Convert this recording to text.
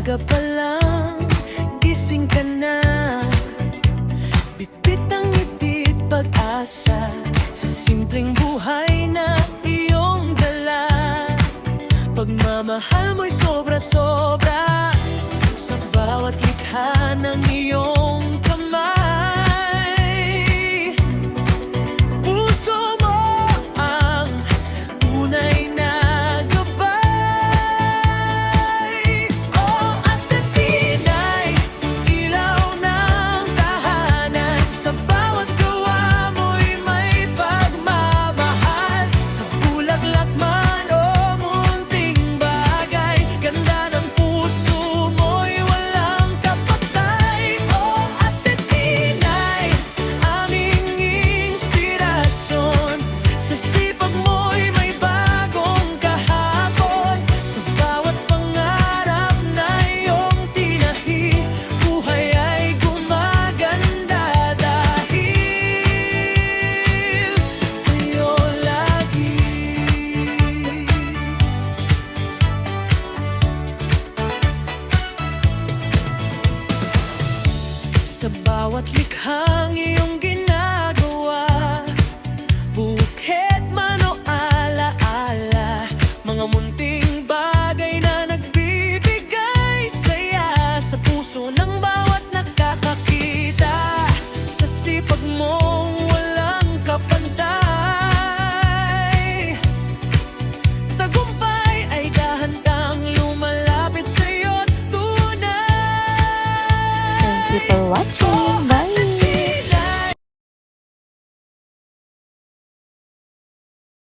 umaga pa lang, gising ka na. Bitbit ang ngiti, pag-asa sa simpleng buhay na iyong dala. Pagmamahal mo'y sobra-sobra sa bawat likha ng iyong kamay. Puso mo ang tunay na gabay. Oh, at natinay, ilaw ng tahanan. Sa bawat gawa mo'y may pagmamahal. Sa bulaklak man o munting bagay, ganda ng puso mo'y walang kapatay. Oh, at natinay, aming inspirasyon. Sa sipag mo'y may bagong kahapon. Sa bawat pangarap na iyong tinahi, buhay ay gumaganda dahil sa'yo lagi. Sa bawat likhang iyong ginagawa, bukit man o alaala, mga munting bagay na nagbibigay saya sa puso ng bawat nakakakita. Sa sipag mong walang kapantay, tagumpay ay dahan-dahang lumalapit sa'yo't tunay. Thank you for watching.